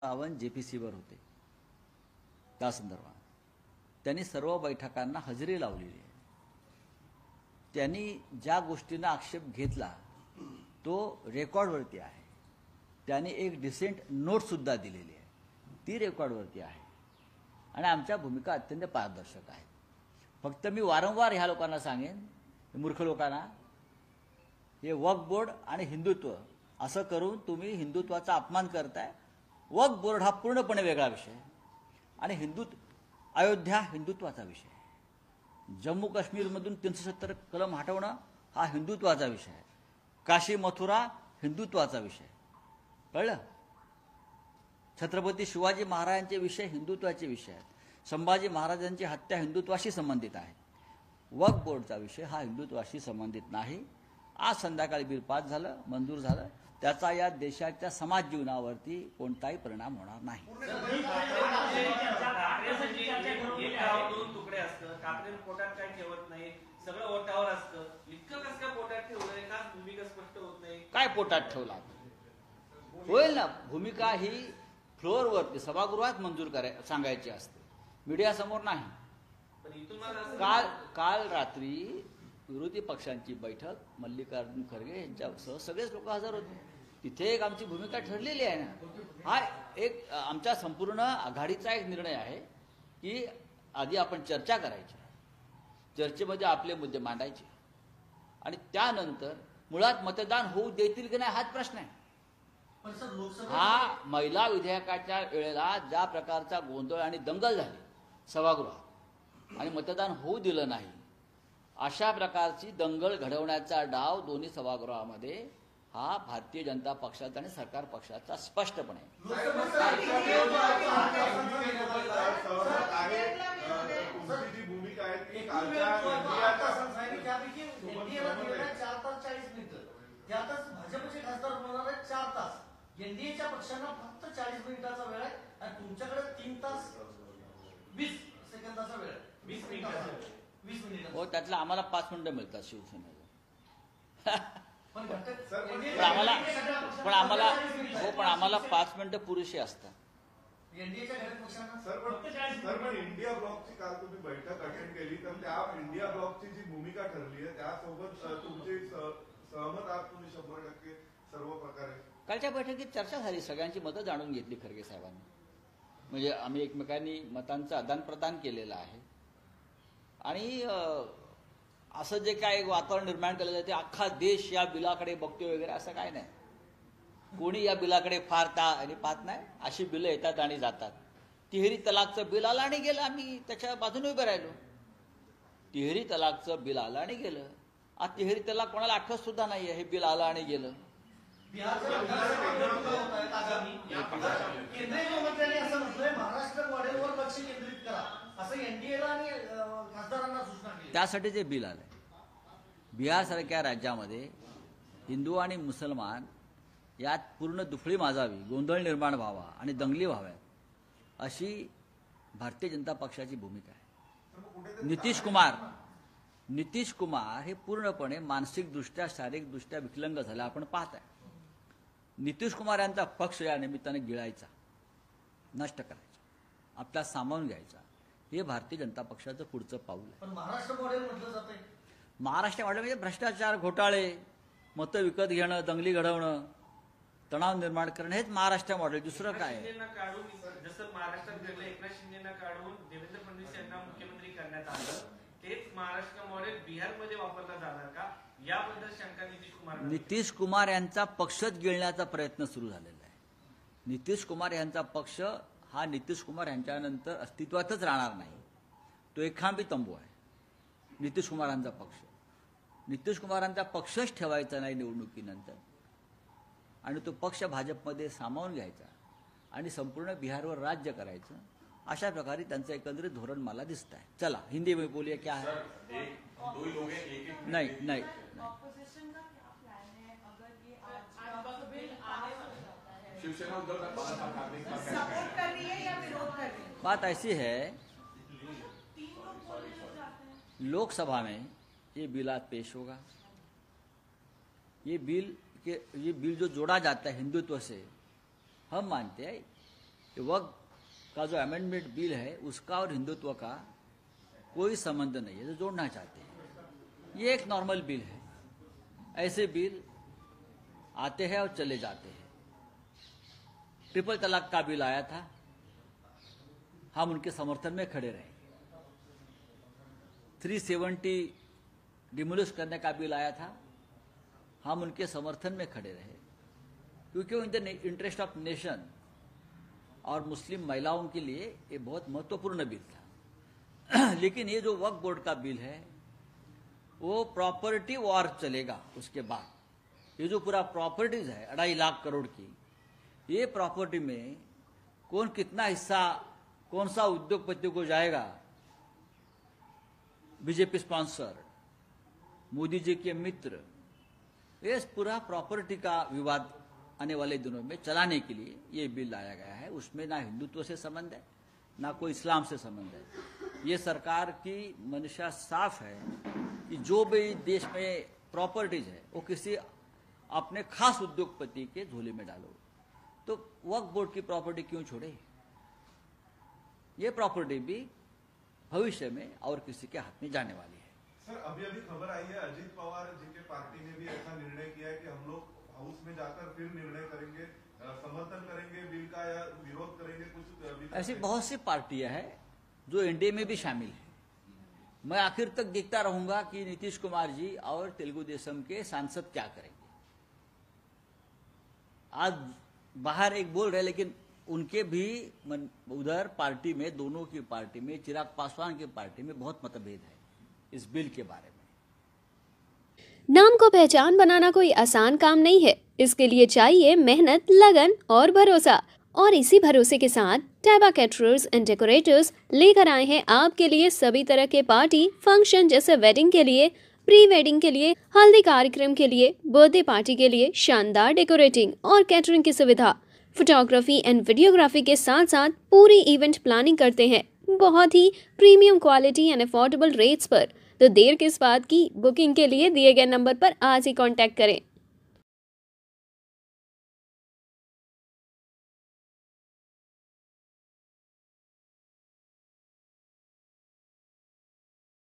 सावंत जेपीसीवर होते त्या संदर्भात त्यांनी सर्व बैठकांना हजेरी लावलेली आहे। त्यांनी ज्या गोष्टींना आक्षेप घेतला तो रेकॉर्डवरती आहे। त्यांनी एक डिसेंट नोट सुद्धा दिलेली आहे, ती रेकॉर्डवरती आहे आणि आमच्या भूमिका अत्यंत पारदर्शक आहेत। फक्त मी वारंवार ह्या लोकांना सांगेन, मूर्ख लोकांना, हे वक्फ बोर्ड आणि हिंदुत्व असं करून तुम्ही हिंदुत्वाचा अपमान करताय। वक्फ बोर्ड हा पूर्णपणे वेगळा विषय आहे आणि अयोध्या हिंदुत्वाचा विषय आहे। जम्मू काश्मीरमधून 370 कलम हटवणं हा हिंदुत्वाचा विषय आहे। काशी मथुरा हिंदुत्वाचा विषय, कळलं? छत्रपती शिवाजी महाराजांचे विषय हिंदुत्वाचे विषय आहेत। संभाजी महाराजांची हत्या हिंदुत्वाशी संबंधित आहे। वक्फ बोर्डचा विषय हा हिंदुत्वाशी संबंधित नाही। आज संध्याकाळी बिल पास झालं, मंजूर झालं, त्याचा या देशाच्या समाज जीवनावरती कोणताही परिणाम होणार नाही। काय पोटात ठेवला होईल ना? भूमिका ही फ्लोअरवरती सभागृहात मंजूर सांगायची असते, मीडिया समोर नाही। काल रात्री विरोधी पक्षांची बैठक मल्लिकार्जुन खरगे यांच्यासह सगळेच लोक हजर होते। तिथे एक आमची भूमिका ठरलेली आहे ना। हा एक आमच्या संपूर्ण आघाडीचा एक निर्णय आहे की आधी आपण चर्चा करायची, चर्चेमध्ये आपले मुद्दे मांडायचे आणि त्यानंतर मुळात मतदान होऊ देतील की नाही हाच प्रश्न आहे। हा महिला विधेयकाच्या वेळेला ज्या प्रकारचा गोंधळ आणि दंगल झाली सभागृहात आणि मतदान होऊ दिलं नाही, अशा प्रकारची दंगल घडवण्याचा डाव दोन्ही सभागृहामध्ये हा भारतीय जनता पक्षाचा आणि सरकार पक्षाचा स्पष्टपणे एनडीएच्या पक्षांना फक्त 40 मिनिटाचा वेळ आहे आणि तुमच्याकडे 3 तास 20 सेकंदाचा वेळ आहे। 20 मिनिट हो, त्यातला आम्हाला 5 मिनिटं मिळतात शिवसेनेला। पण आम्हाला 5 मिनिटं पुरेशी असतात। एनडीएच्या घटक पक्षांना सर पण इंडिया ब्लॉकची काल तुम्ही बैठक अटेंड केली, तर त्या इंडिया ब्लॉकची जी भूमिका ठरली आहे त्यासोबत तुमची सहमत आहात तुम्ही 100% सर्व प्रकारे? कालच्या बैठकीत चर्चा झाली, सगळ्यांची मतं जाणून घेतली खरगे साहेबांनी। म्हणजे आम्ही एकमेकांनी मतांचं आदान प्रदान केलेलं आहे आणि असं जे काय वातावरण निर्माण केलं जाते अख्खा देश या बिलाकडे बघतोय वगैरे असं काय नाही। कोणी या बिलाकडे फार पाहत नाही। अशी बिलं येतात आणि जातात। तिहेरी तलाकचं बिल आलं आणि गेलं, आम्ही त्याच्या बाजूने उभे राहिलो। तिहेरी तलाकचं बिल आलं आणि गेलं। आज तिहेरी तलाक कोणाला आठवत सुद्धा नाहीये, हे बिल आलं आणि गेलं। केंद्रीय गृहमंत्र्यांनी असं म्हटलंय, महाराष्ट्र मॉडेलवर लक्ष केंद्रित करा, असं एनडीएला आणि खासदारांना सूचना केली। त्यासाठी जे बिल आलंय, बिहारसारख्या राज्यामध्ये हिंदू आणि मुसलमान यात पूर्ण दुफळी माजावी, गोंधळ निर्माण व्हावा आणि दंगली व्हाव्यात, अशी भारतीय जनता पक्षाची भूमिका आहे। नितीश कुमार हे पूर्णपणे मानसिकदृष्ट्या शारीरिकदृष्ट्या विकलांग झाला, आपण पाहत आहे। नितीश कुमार यांचा पक्ष या निमित्ताने गिळायचा, नष्ट करायचा, आपला सामावून घ्यायचा, हे भारतीय जनता पक्षाचं पुढचं पाऊल आहे। पण महाराष्ट्र मॉडेल म्हटलं जातंय। महाराष्ट्र मॉडेल म्हणजे भ्रष्टाचार, घोटाळे, मतं विकत घेणं, दंगली घडवणं, तणाव निर्माण करणं, हेच महाराष्ट्र मॉडेल, दुसरं काय आहे? जसं महाराष्ट्रात घडलं, एकनाथ शिंदेना काढून देवेंद्र फडणवीस यांना मुख्यमंत्री करण्यात आलं, तेच महाराष्ट्र मॉडेल बिहारमध्ये वापरला जाणार का, याबद्दल शंका नितीश कुमार यांचा पक्षच गिळण्याचा प्रयत्न सुरू झालेला आहे। नितीश कुमार यांचा पक्ष हा नितीश कुमार यांच्यानंतर अस्तित्वातच राहणार नाही, तो एकखांबी तंबू आहे। नितीश कुमारांचा पक्षच ठेवायचा नाही निवडणुकीनंतर आणि तो पक्ष भाजपमध्ये सामावून घ्यायचा आणि संपूर्ण बिहारवर राज्य करायचं, अशा प्रकारे त्यांचं एकंदरीत धोरण मला दिसत आहे। चला हिंदी में बोलिए, क्या है? नहीं, बात ऐसी है, लोकसभा में ये बिल आज पेश होगा। ये बिल जो जोड़ा जाता है हिंदुत्व से, हम मानते हैं वक्त का जो अमेंडमेंट बिल है उसका और हिंदुत्व का कोई संबंध नहीं है, जो जोड़ना चाहते हैं। ये एक नॉर्मल बिल है। ऐसे बिल आते हैं और चले जाते हैं। ट्रिपल तलाक का बिल आया था, हम उनके समर्थन में खड़े रहे। 370 डिमोलिश करने का बिल आया था, हम उनके समर्थन में खड़े रहे, क्योंकि in the interest of nation और मुस्लिम महिलाओं के लिए ये बहुत महत्वपूर्ण बिल था। लेकिन ये जो वक्फ बोर्ड का बिल है वो प्रॉपर्टी वॉर चलेगा। उसके बाद ये जो पूरा प्रॉपर्टीज है 2.5 लाख करोड़ की, ये प्रॉपर्टी में कौन कितना हिस्सा कौन सा उद्योगपति को जाएगा, बीजेपी स्पॉन्सर, मोदी जी के मित्र, ये पूरा प्रॉपर्टी का विवाद आने वाले दिनों में चलाने के लिए ये बिल लाया गया है। उसमें ना हिंदुत्व से संबंध है, ना कोई इस्लाम से संबंध है। ये सरकार की मंशा साफ है कि जो भी देश में प्रॉपर्टीज है वो किसी अपने खास उद्योगपति के झोले में डालो। तो वक्फ बोर्ड की प्रॉपर्टी क्यों छोड़े? ये प्रॉपर्टी भी भविष्य में और किसी के हाथ में जाने वाली है। सर, अभी खबर आई है अजीत पवार जी के पार्टी ने भी ऐसा निर्णय किया है कि हम लोग हाउस में जाकर फिर निर्णय करेंगे, समर्थन करेंगे बिल का या विरोध करेंगे। कुछ ऐसी बहुत सी पार्टियां हैं जो एनडीए में भी शामिल है। मैं आखिर तक देखता रहूंगा कि नीतीश कुमार जी और तेलुगु देशम के सांसद क्या करेंगे। आज बाहर एक बोल रहे, लेकिन उनके भी उधर पार्टी में, दोनों की पार्टी में, चिराग पासवान की पार्टी में बहुत मतभेद है इस बिल के बारे में। नाम को पहचान बनाना कोई आसान काम नहीं है। इसके लिए चाहिए मेहनत, लगन और भरोसा। और इसी भरोसे के साथ टैबा कैटरर्स एंड डेकोरेटर्स लेकर आए हैं आपके लिए सभी तरह के पार्टी फंक्शन, जैसे वेडिंग के लिए, प्री वेडिंग के लिए, हल्दी कार्यक्रम के लिए, बर्थडे पार्टी के लिए शानदार डेकोरेटिंग और कैटरिंग की सुविधा। फोटोग्राफी एंड वीडियोग्राफी के साथ साथ पूरी इवेंट प्लानिंग करते हैं, बहुत ही premium quality and affordable rates पर। तो देर किस बात की, बुकिंग के लिए दिए गए नंबर पर आज ही कांटेक्ट करें।